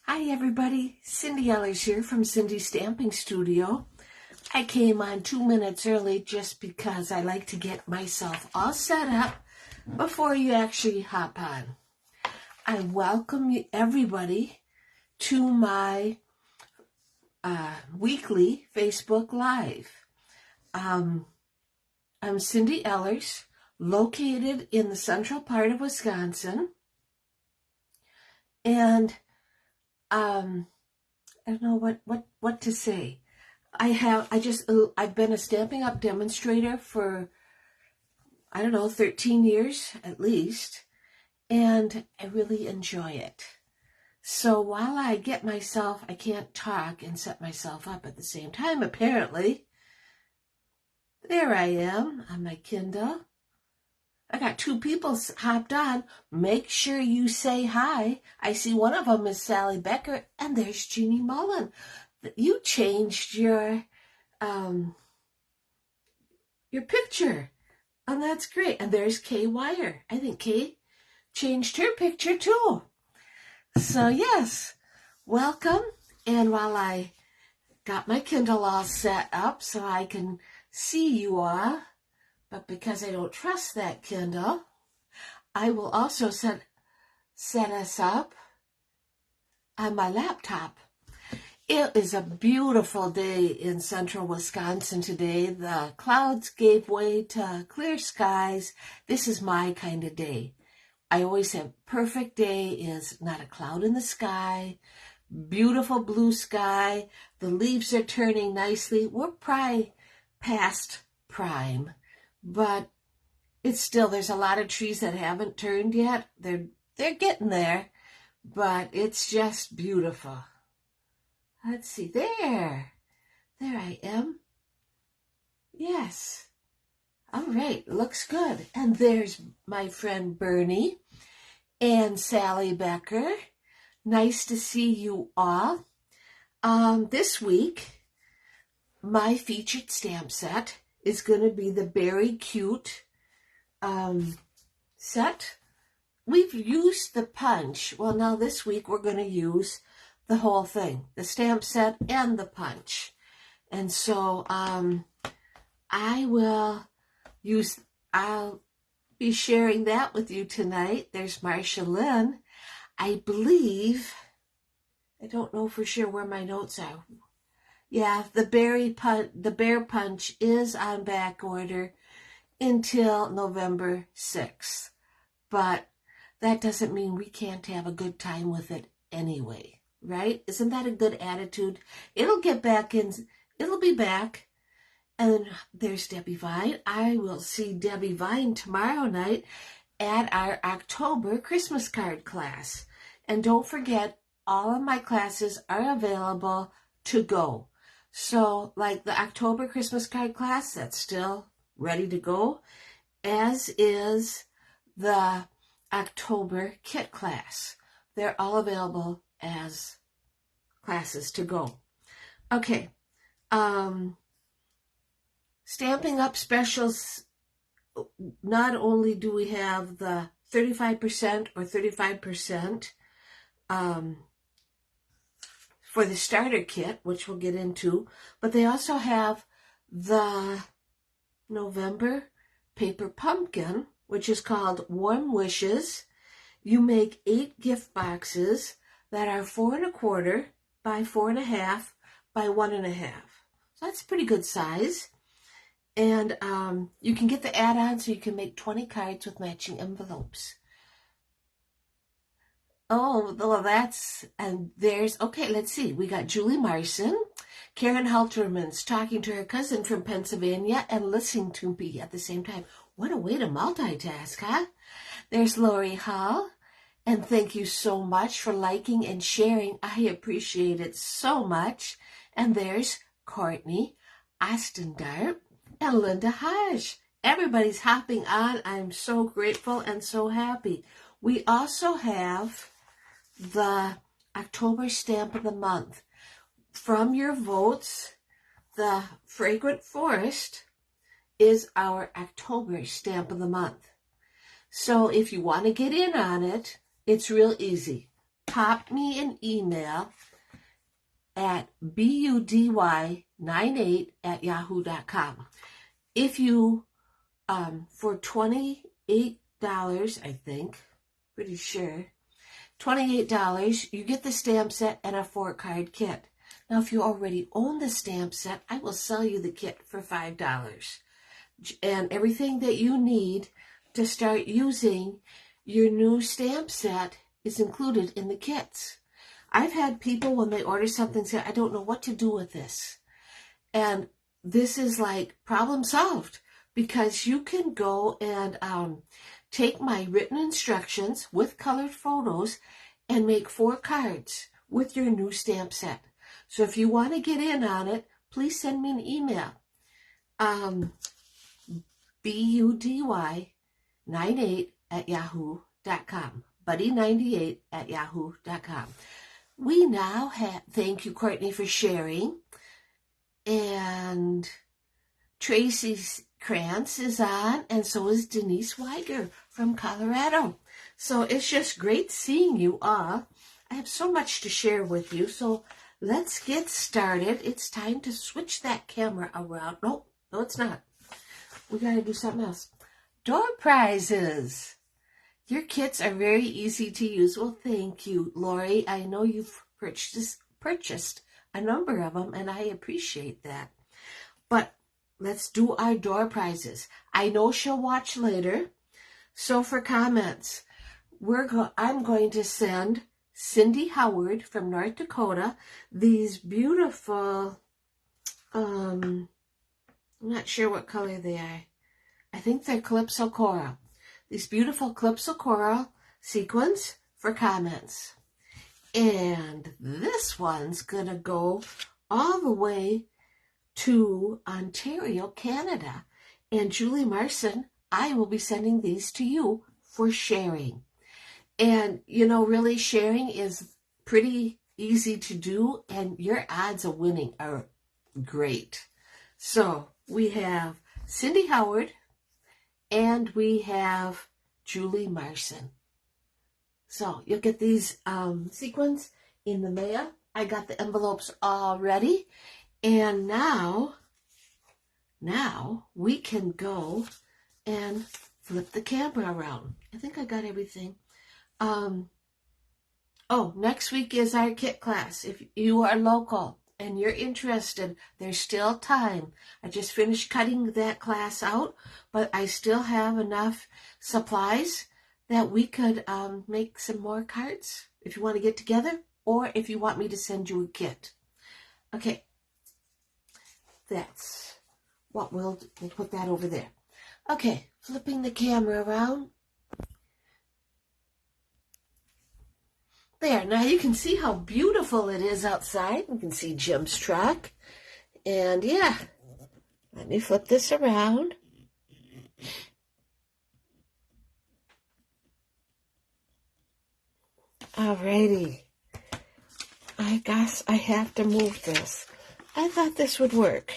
Hi everybody, Cindy Ellers here from Cindy's Stamping Studio. I came on 2 minutes early just because I like to get myself all set up before you actually hop on. I welcome everybody to my weekly Facebook Live. I'm Cindy Ellers, located in the central part of Wisconsin, and I don't know what to say. I've been a Stampin' Up! Demonstrator for, 13 years at least, and I really enjoy it. So while I can't talk and set myself up at the same time, apparently. There I am on my Kindle. I got 2 people hopped on. Make sure you say hi. I see one of them is Sally Becker, and there's Jeannie Mullen. You changed your picture, and that's great. And there's Kay Wire. I think Kay changed her picture too. So yes, welcome. And while I got my Kindle all set up so I can see you all, but because I don't trust that Kindle, I will also set us up on my laptop. It is a beautiful day in central Wisconsin today. The clouds gave way to clear skies. This is my kind of day. I always have perfect day is not a cloud in the sky, beautiful blue sky. The leaves are turning nicely. We're probably past prime, but it's still, there's a lot of trees that haven't turned yet. They're getting there, but it's just beautiful. Let's see, there I am. Yes. All right, looks good. And there's my friend Bernie and Sally Becker. Nice to see you all. This week, my featured stamp set is going to be the Beary Cute set. We've used the punch. Well, now this week we're going to use the whole thing, the stamp set and the punch. And so I'll be sharing that with you tonight. There's Marsha Lynn. I believe, I don't know for sure where my notes are. Yeah, the Bear Punch is on back order until November 6th. But that doesn't mean we can't have a good time with it anyway, right? Isn't that a good attitude? It'll be back. And there's Debbie Vine. I will see Debbie Vine tomorrow night at our October Christmas card class. And don't forget, all of my classes are available to go. So, like the October Christmas card class, that's still ready to go, as is the October kit class. They're all available as classes to go. Okay. Stamping Up specials, not only do we have the 35% or 35% for the starter kit, which we'll get into, but they also have the November paper pumpkin, which is called Warm Wishes. You make 8 gift boxes that are 4 1/4 by 4 1/2 by 1 1/2. So that's a pretty good size. And you can get the add-on so you can make 20 cards with matching envelopes. Oh, well, okay, let's see. We got Julie Marson. Karen Halterman's talking to her cousin from Pennsylvania and listening to me at the same time. What a way to multitask, huh? There's Lori Hall. And thank you so much for liking and sharing. I appreciate it so much. And there's Courtney Ostendart and Linda Hodge. Everybody's hopping on. I'm so grateful and so happy. We also have the October Stamp of the Month. From your votes, the Fragrant Forest is our October Stamp of the Month. So if you want to get in on it, it's real easy. pop me an email at budy98@yahoo.com. If you, for $28, I think, pretty sure, $28, you get the stamp set and a 4-card kit. Now, if you already own the stamp set, I will sell you the kit for $5. And everything that you need to start using your new stamp set is included in the kits. I've had people, when they order something, say, I don't know what to do with this. And this is like problem solved, because you can go and take my written instructions with colored photos and make 4 cards with your new stamp set. So if you want to get in on it, please send me an email. budy98@yahoo.com. buddy98@yahoo.com. We now have, thank you, Courtney, for sharing. And Tracy Krantz is on, and so is Denise Weiger from Colorado. So it's just great seeing you all. I have so much to share with you, so let's get started. It's time to switch that camera around. No, it's not. We got to do something else. Door prizes. Your kits are very easy to use. Well, thank you, Lori. I know you've purchased a number of them, and I appreciate that. But let's do our door prizes. I know she'll watch later. So for comments, I'm going to send Cindy Howard from North Dakota these beautiful, I'm not sure what color they are. I think they're Calypso Coral. These beautiful Calypso Coral sequins for comments. And this one's going to go all the way to Ontario, Canada. And Julie Marson, I will be sending these to you for sharing. And, you know, really sharing is pretty easy to do, and your odds of winning are great. So we have Cindy Howard, and we have Julie Marson. So you'll get these sequins in the mail. I got the envelopes all ready. And now we can go and flip the camera around. I think I got everything. Next week is our kit class. If you are local and you're interested, there's still time. I just finished cutting that class out, but I still have enough supplies that we could make some more cards if you want to get together, or if you want me to send you a kit. Okay, that's what we'll put that over there. Okay, flipping the camera around. There, now you can see how beautiful it is outside. You can see Jim's truck. And yeah, let me flip this around. Alrighty. I guess I have to move this. I thought this would work,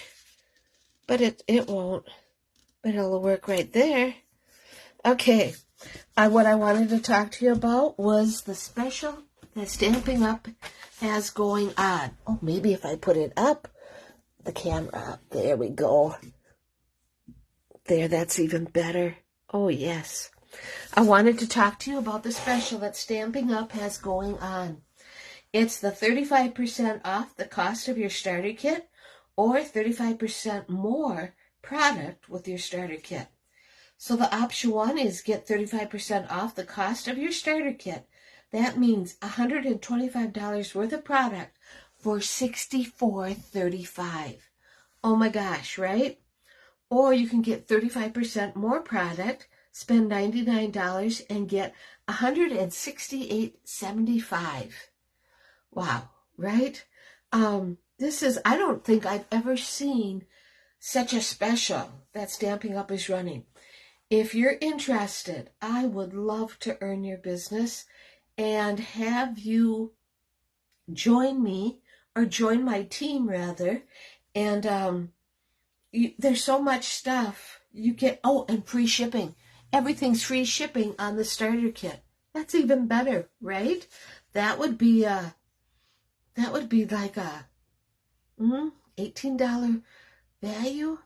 but it won't. But it'll work right there. Okay, what I wanted to talk to you about was the special that Stampin' Up! Has going on. Oh, maybe if I put it up, the camera up. There we go. There, that's even better. Oh, yes. I wanted to talk to you about the special that Stampin' Up! Has going on. It's the 35% off the cost of your starter kit, or 35% more product with your starter kit. So the option one is get 35% off the cost of your starter kit. That means $125 worth of product for $64.35. Oh my gosh, right? Or you can get 35% more product, spend $99 and get $168.75. Wow, right? This is, I don't think I've ever seen such a special that Stampin' Up! Is running. If you're interested, I would love to earn your business and have you join me, or join my team rather. And there's so much stuff you get. Oh, and free shipping. Everything's free shipping on the starter kit. That's even better, right? that would be like a $18 value,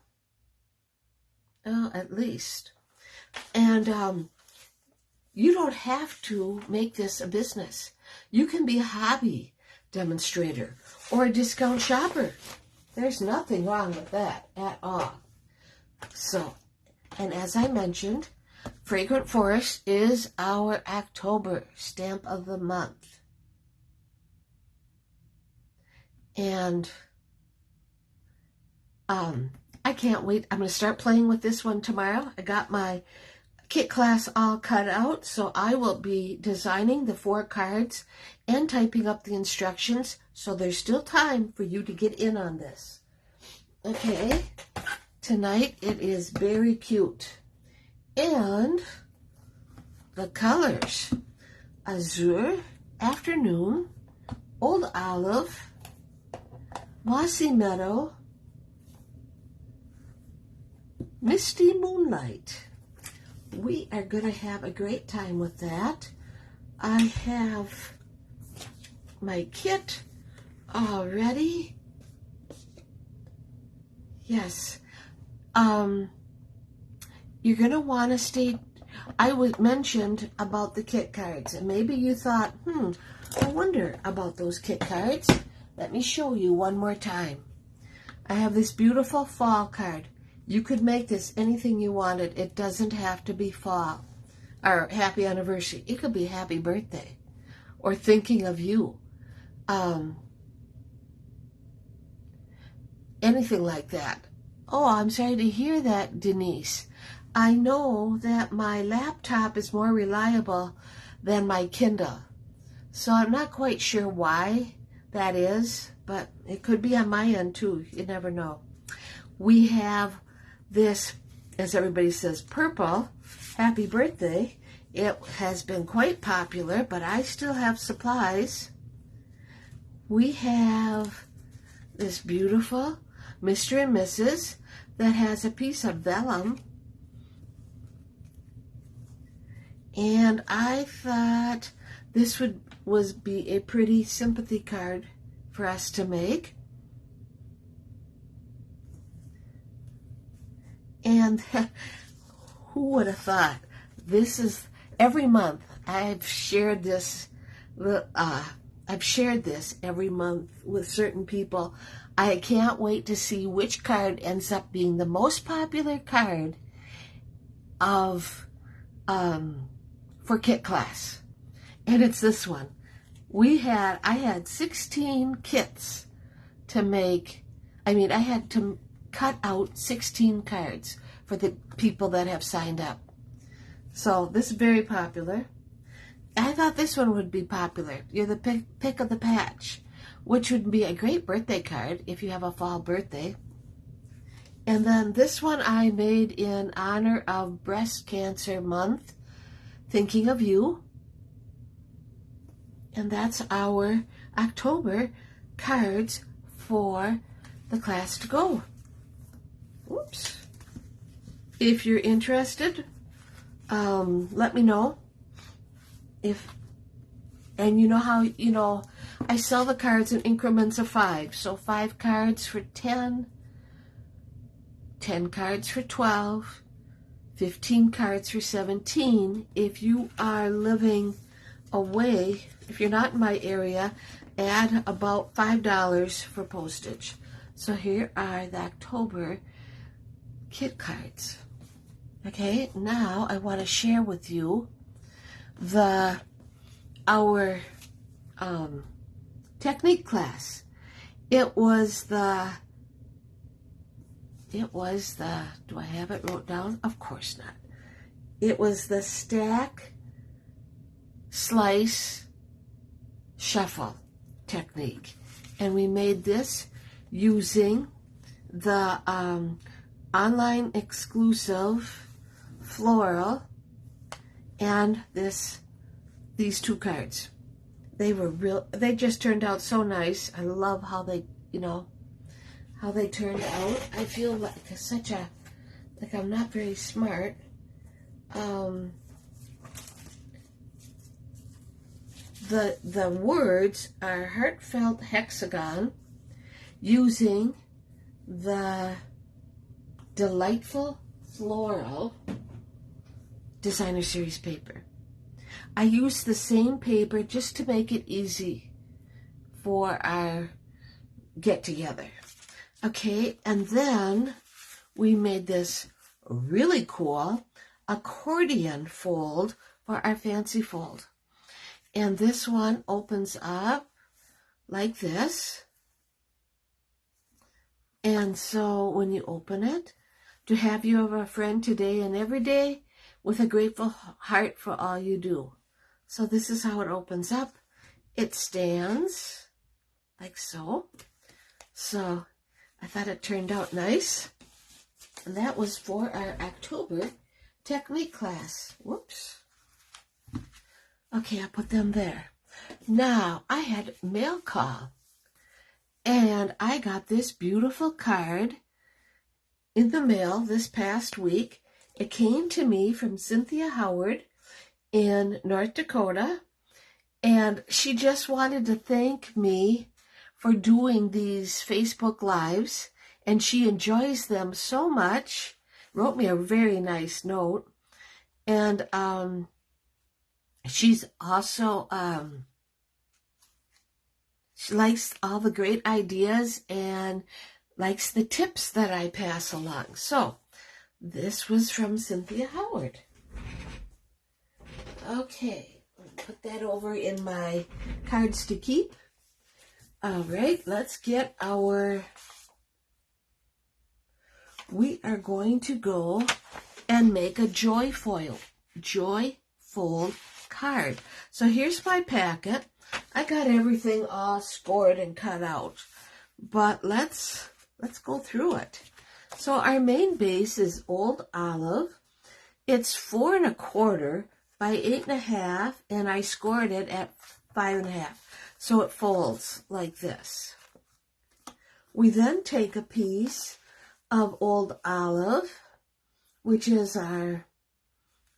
at least. And you don't have to make this a business. You can be a hobby demonstrator or a discount shopper. There's nothing wrong with that at all. So, and as I mentioned, Fragrant Forest is our October stamp of the month. And I can't wait. I'm going to start playing with this one tomorrow. I got my kit class all cut out, so I will be designing the 4 cards and typing up the instructions, so there's still time for you to get in on this. Okay, tonight it is very cute. And the colors: Azure, Afternoon, Old Olive, Mossy Meadow, Misty Moonlight. We are going to have a great time with that. I have my kit all ready. Yes. You're going to want to stay. I was mentioned about the kit cards, and maybe you thought, I wonder about those kit cards. Let me show you one more time. I have this beautiful fall card. You could make this anything you wanted. It doesn't have to be fall or happy anniversary. It could be happy birthday or thinking of you. Anything like that. Oh, I'm sorry to hear that, Denise. I know that my laptop is more reliable than my Kindle. So I'm not quite sure why that is, but it could be on my end too. You never know. We have this, as everybody says, purple, happy birthday. It has been quite popular, but I still have supplies. We have this beautiful Mr. and Mrs. that has a piece of vellum. And I thought this would be a pretty sympathy card for us to make. And who would have thought? This is every month. I've shared this every month with certain people. I can't wait to see which card ends up being the most popular card for kit class. And it's this one. I had 16 kits to make. I had to cut out 16 cards for the people that have signed up. So this is very popular. I thought this one would be popular. You're the pick of the patch, which would be a great birthday card if you have a fall birthday. And then this one I made in honor of Breast Cancer Month, thinking of you. And that's our October cards for the class to go. Oops. If you're interested, let me know. And you know how, I sell the cards in increments of 5. So 5 cards for 10, 10 cards for 12, 15 cards for 17. If you are living away, if you're not in my area, add about $5 for postage. So here are the October kit cards. Okay, now I want to share with you our technique class. It was the, do I have it wrote down? Of course not. It was the stack, slice, shuffle technique. And we made this using the online exclusive floral and these 2 cards. They just turned out so nice. I love how they, how they turned out. I feel like I'm not very the words are heartfelt hexagon using the delightful floral designer series paper. I use the same paper just to make it easy for our get together. Okay, and then we made this really cool accordion fold for our fancy fold. And this one opens up like this. And so when you open it, to have you of a friend today and every day with a grateful heart for all you do. So this is how it opens up. It stands like so. So I thought it turned out nice. And that was for our October technique class. Whoops. Okay, I'll put them there. Now, I had mail call. And I got this beautiful card in the mail this past week. It came to me from Cynthia Howard in North Dakota. And she just wanted to thank me for doing these Facebook Lives. And she enjoys them so much. Wrote me a very nice note. And she's also, she likes all the great ideas and likes the tips that I pass along. So this was from Cynthia Howard. Okay, put that over in my cards to keep. All right, let's get our... We are going to go and make a joy fold card. So here's my packet. I got everything all scored and cut out, but let's go through it. So our main base is Old Olive. It's 4 1/4 by 8 1/2, and I scored it at 5 1/2. So it folds like this. We then take a piece of Old Olive, which is our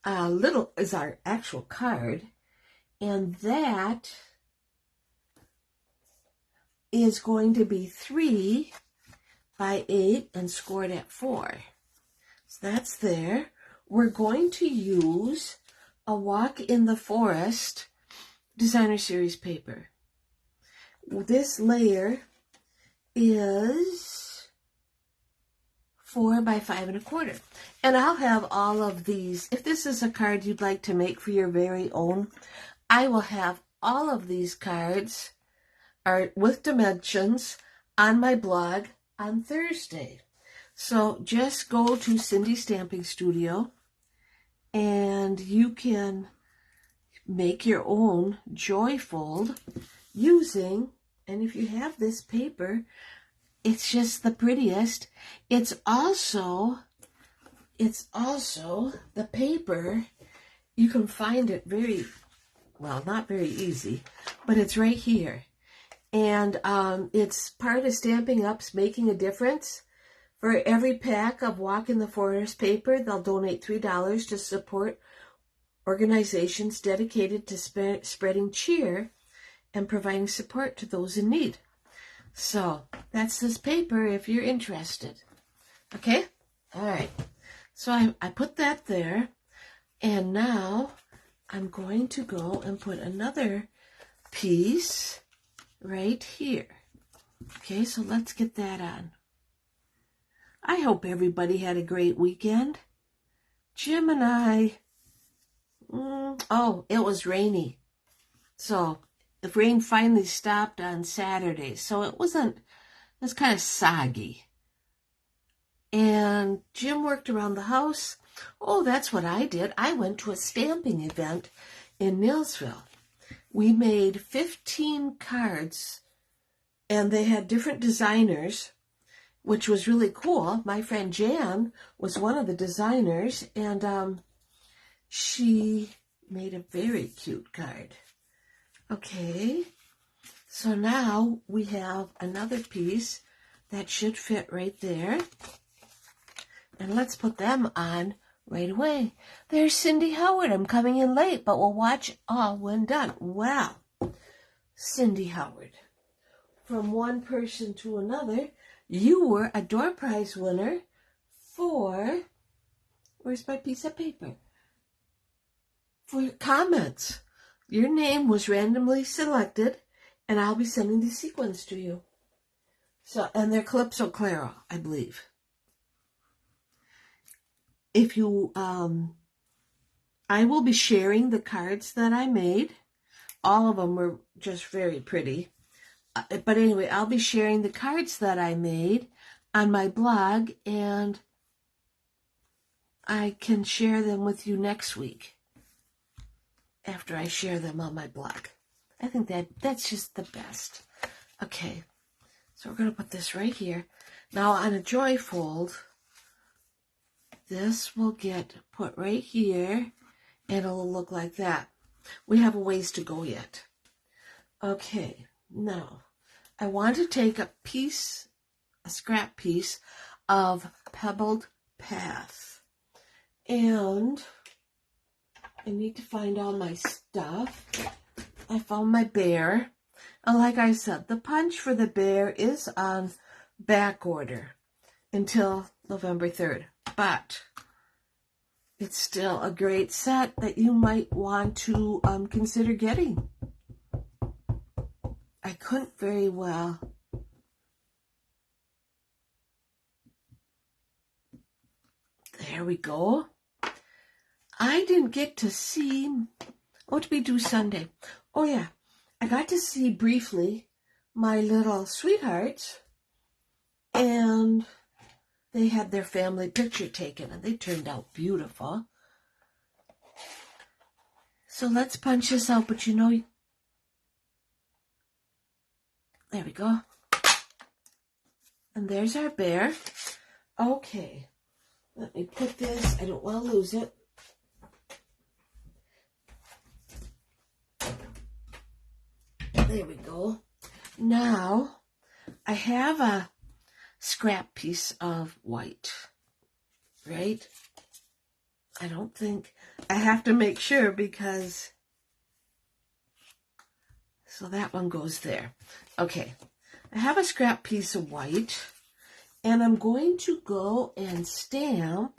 actual card, and that is going to be 3 by 8 and scored at 4. So that's there. We're going to use a Walk in the Forest designer series paper. This layer is 4 by 5 1/4. And I'll have all of these. If this is a card you'd like to make for your very own, I will have all of these cards are with dimensions on my blog on Thursday. So just go to Cindy's Stamping Studio and you can make your own joy fold using, and if you have this paper, it's just the prettiest. It's also the paper. You can find it very, well, not very easy, but it's right here. And it's part of Stampin' Up's Making a Difference. For every pack of Walk in the Forest paper, they'll donate $3 to support organizations dedicated to spreading cheer and providing support to those in need. So that's this paper if you're interested. Okay? All right. So I put that there. And now I'm going to go and put another piece right here. Okay, so let's get that on. I hope everybody had a great weekend. Jim and I, it was rainy. So the rain finally stopped on Saturday. So it was kind of soggy. And Jim worked around the house. Oh, that's what I did. I went to a stamping event in Millsville. We made 15 cards, and they had different designers, which was really cool. My friend Jan was one of the designers, and she made a very cute card. Okay, so now we have another piece that should fit right there. And let's put them on right away. There's Cindy Howard. I'm coming in late, but we'll watch all when done. Wow. Cindy Howard. From one person to another, you were a door prize winner for, where's my piece of paper? For your comments. Your name was randomly selected, and I'll be sending the sequins to you. So, and they're Calypso Clara, I believe. If you, I will be sharing the cards that I made. All of them were just very pretty. But anyway, I'll be sharing the cards that I made on my blog, and I can share them with you next week after I share them on my blog. I think that's just the best. Okay, so we're going to put this right here. Now on a joy fold, this will get put right here, and it'll look like that. We have a ways to go yet. Okay, now I want to take a scrap piece of Pebbled Path, and I need to find all my stuff. I found my bear, and like I said, the punch for the bear is on back order until November 3rd, but it's still a great set that you might want to consider getting. I couldn't very well. There we go. I didn't get to see, what did we do Sunday? Oh yeah, I got to see briefly my little sweethearts, and they had their family picture taken, and they turned out beautiful. So let's punch this out, but you know, there we go. And there's our bear. Okay, let me put this, I don't want to lose it. There we go. Now, I have a scrap piece of white, right? I don't think, I have to make sure because, so that one goes there. Okay, I have a scrap piece of white, and I'm going to go and stamp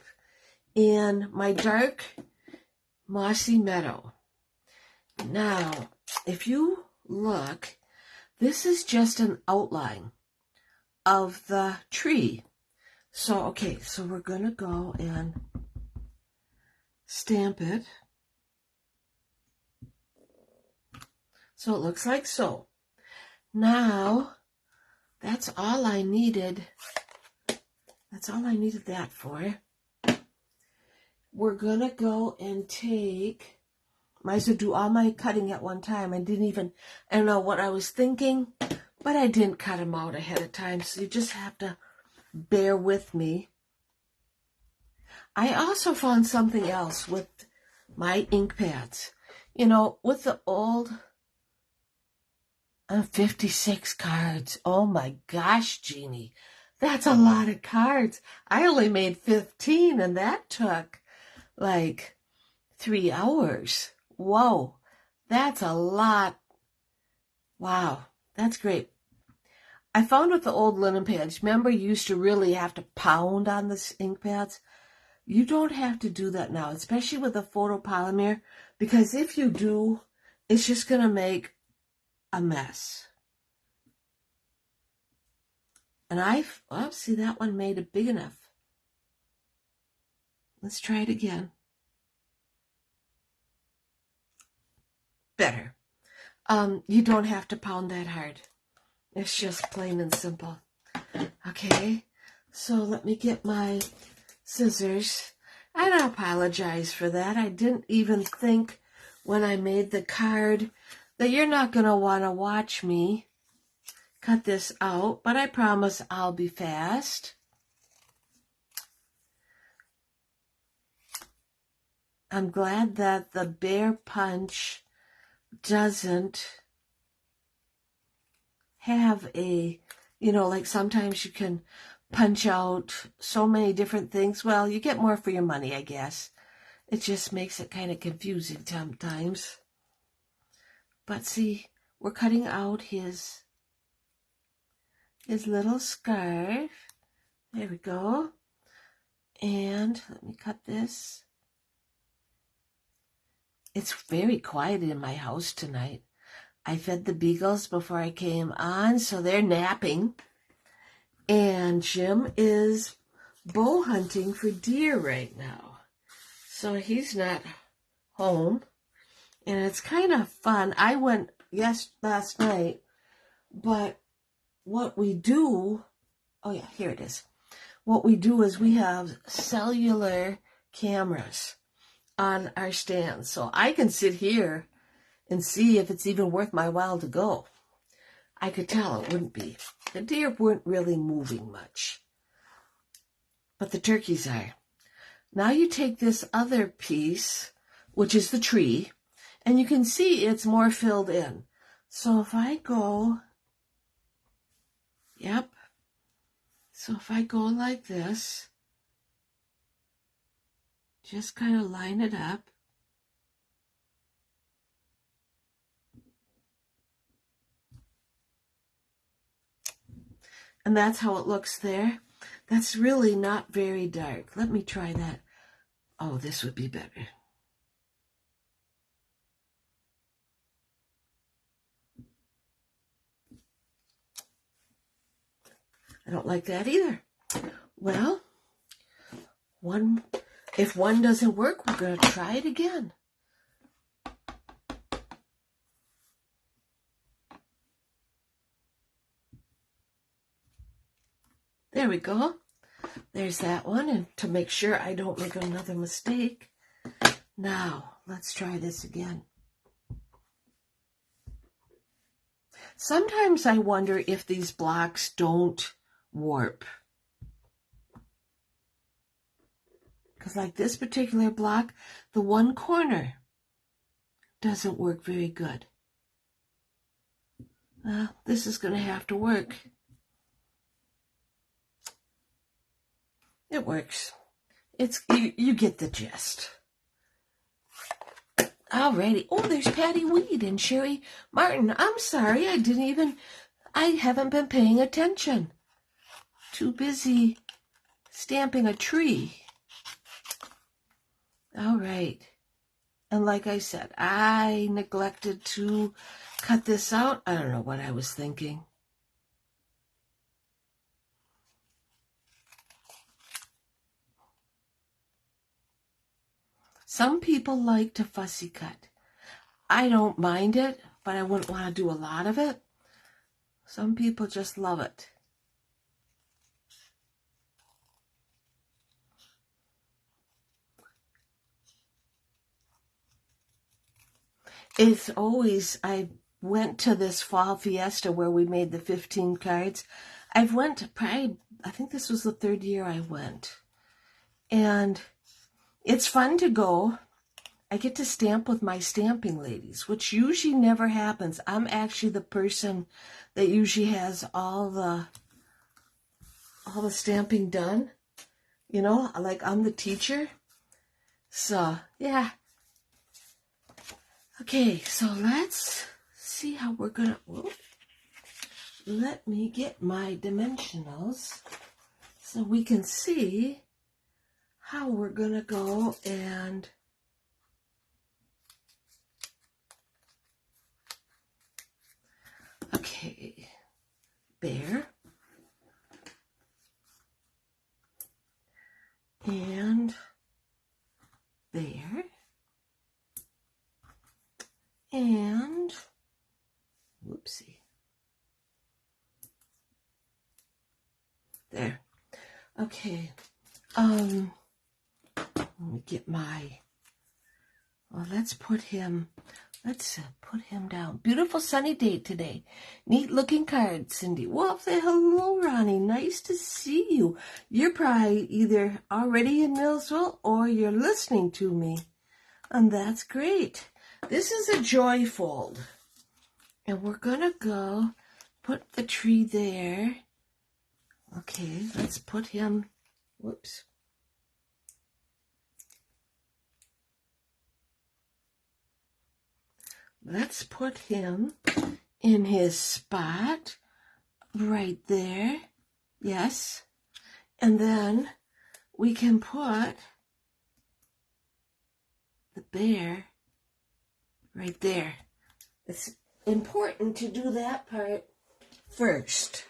in my dark mossy meadow. Now, if you look, this is just an outline of the tree. So, okay, so we're going to go and stamp it. So it looks like so. Now, that's all I needed. That's all I needed that for. We're going to go and take, might as well do all my cutting at one time. I don't know what I was thinking, but I didn't cut them out ahead of time, so you just have to bear with me. I also found something else with my ink pads. You know, with the old 56 cards. Oh my gosh, Jeannie. That's a lot of cards. I only made 15, and that took like 3 hours. Whoa, that's a lot. Wow, that's great. I found with the old linen pads, remember you used to really have to pound on the ink pads? You don't have to do that now, especially with the photopolymer, because if you do, it's just going to make a mess. And see, that one made it big enough. Let's try it again. Better. You don't have to pound that hard. It's just plain and simple. Okay, so let me get my scissors. And I apologize for that. I didn't even think when I made the card that you're not going to want to watch me cut this out, but I promise I'll be fast. I'm glad that the bear punch doesn't have a, like sometimes you can punch out so many different things. Well, you get more for your money, I guess. It just makes it kind of confusing sometimes. But see, we're cutting out his little scarf. There we go. And let me cut this. It's very quiet in my house tonight. I fed the beagles before I came on, so they're napping. And Jim is bow hunting for deer right now. So he's not home. And it's kind of fun. I went last night, but what we do, oh yeah, here it is. What we do is we have cellular cameras on our stand. So I can sit here and see if it's even worth my while to go. I could tell it wouldn't be. The deer weren't really moving much, but the turkeys are. Now you take this other piece, which is the tree, and you can see it's more filled in. So if I go, yep. So if I go like this, just kind of line it up. And that's how it looks there. That's really not very dark. Let me try that. Oh, this would be better. I don't like that either. Well, if one doesn't work, we're going to try it again. There we go. There's that one, and to make sure I don't make another mistake. Now, let's try this again. Sometimes I wonder if these blocks don't warp. Because like this particular block, the one corner doesn't work very good. This is going to have to work. It works. You get the gist. Alrighty. Oh, there's Patty Weed and Sherry Martin. I'm sorry, I haven't been paying attention. Too busy stamping a tree. All right. And like I said, I neglected to cut this out. I don't know what I was thinking. Some people like to fussy cut. I don't mind it, but I wouldn't want to do a lot of it. Some people just love it. It's always, I went to this fall fiesta where we made the 15 cards. I think this was the third year I went. And it's fun to go. I get to stamp with my stamping ladies, which usually never happens. I'm actually the person that usually has all the stamping done. You know, like I'm the teacher. So, yeah. Okay, so let's see how we're gonna, let me get my dimensionals so we can see how we're gonna go and okay, bear and bear and whoopsie. There. Okay. Let me get let's put him down. Beautiful sunny day today. Neat looking card, Cindy. Well, hello, Ronnie. Nice to see you. You're probably either already in Millsville or you're listening to me. And that's great. This is a joy fold. And we're going to go put the tree there. Okay, let's put him, whoops. Let's put him in his spot right there. Yes. And then we can put the bear right there. It's important to do that part first.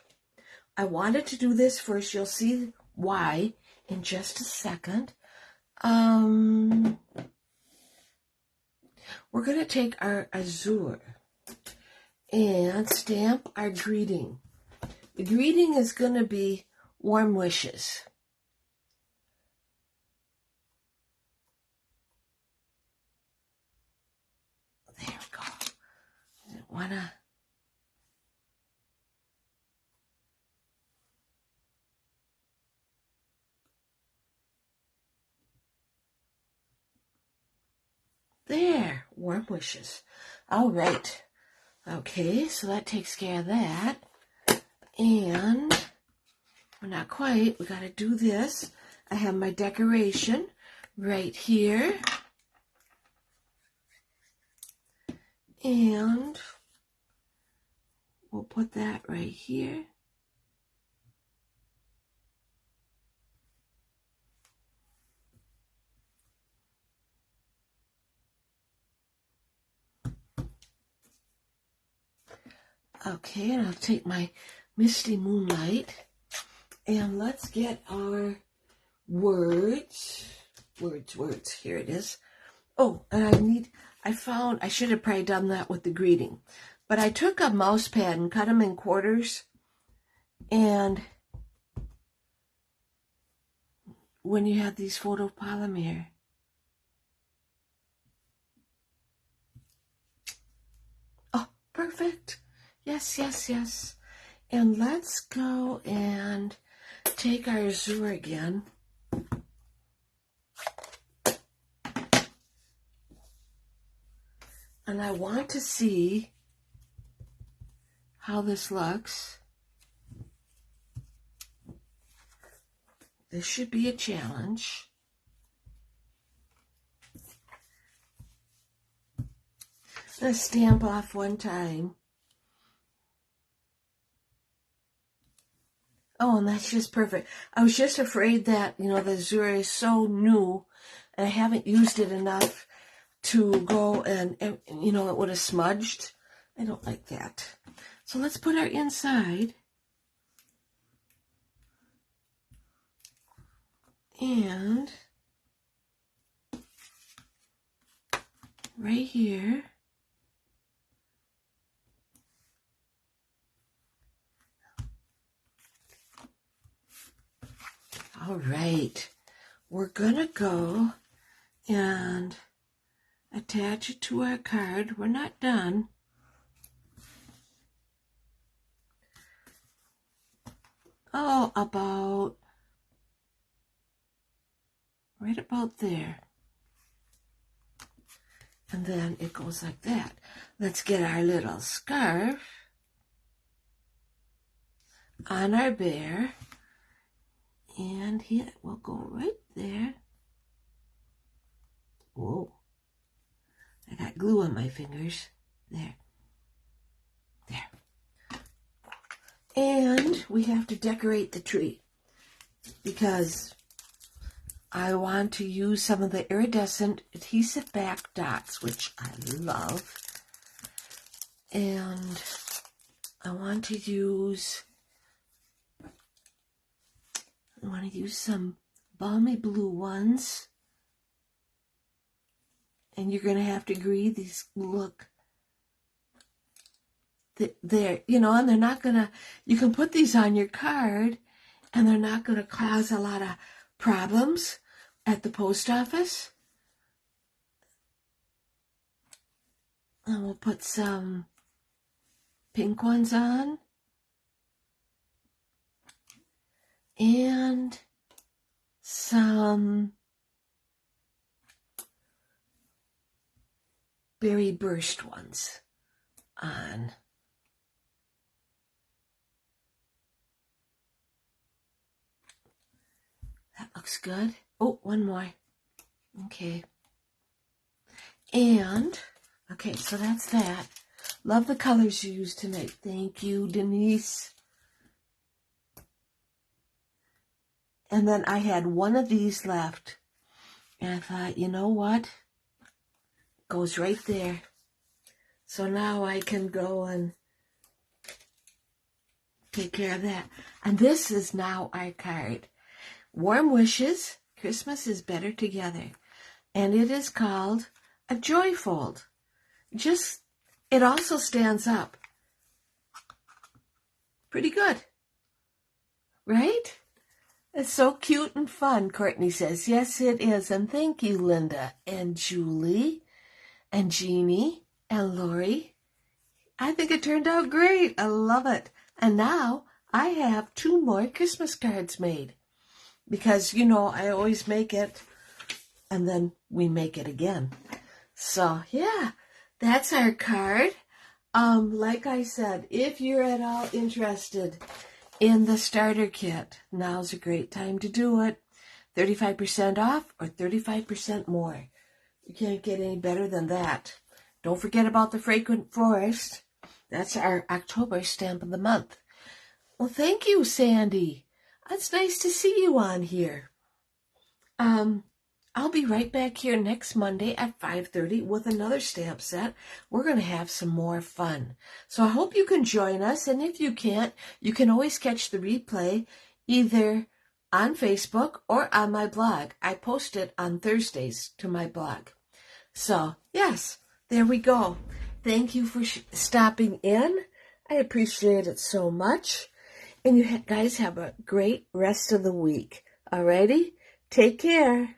I wanted to do this first. You'll see why in just a second. We're going to take our azure and stamp our greeting. The greeting is going to be warm wishes. There we go. I didn't want to... There, warm wishes. All right. Okay, so that takes care of that. And we're not quite. We got to do this. I have my decoration right here. And we'll put that right here. Okay, and I'll take my Misty Moonlight, and let's get our words. Here it is. Oh, and I should have probably done that with the greeting, but I took a mouse pad and cut them in quarters, and when you have these photopolymer, oh, perfect. Yes, yes, yes. And let's go and take our azure again. And I want to see how this looks. This should be a challenge. Let's stamp off one time. Oh, and that's just perfect. I was just afraid that, the azure is so new and I haven't used it enough to go and it would have smudged. I don't like that. So let's put our inside. And right here. All right, we're gonna go and attach it to our card. We're not done. Oh, right about there. And then it goes like that. Let's get our little scarf on our bear. And here we'll go right there. Whoa. I got glue on my fingers. There. And we have to decorate the tree because I want to use some of the iridescent adhesive back dots, which I love. And I want to use some balmy blue ones. And you're going to have to agree these look there, and they're not going to, you can put these on your card and they're not going to cause a lot of problems at the post office. And we'll put some pink ones on. And some berry burst ones on. That looks good. Oh, one more. Okay. And, okay, so that's that. Love the colors you used tonight. Thank you, Denise. And then I had one of these left. And I thought, you know what? Goes right there. So now I can go and take care of that. And this is now our card. Warm Wishes, Christmas is Better Together. And it is called a joy fold. It also stands up. Pretty good. Right? It's so cute and fun, Courtney says. Yes, it is. And thank you, Linda and Julie and Jeannie and Lori. I think it turned out great. I love it. And now I have 2 more Christmas cards made. Because, you know, I always make it and then we make it again. So, yeah, that's our card. Like I said, if you're at all interested in the starter kit, now's a great time to do it. 35% off or 35% more. You can't get any better than that. Don't forget about the Fragrant Forest. That's our October stamp of the month. Well, thank you, Sandy. It's nice to see you on here. I'll be right back here next Monday at 5:30 with another stamp set. We're going to have some more fun. So I hope you can join us. And if you can't, you can always catch the replay either on Facebook or on my blog. I post it on Thursdays to my blog. So, yes, there we go. Thank you for stopping in. I appreciate it so much. And you guys have a great rest of the week. Alrighty? Take care.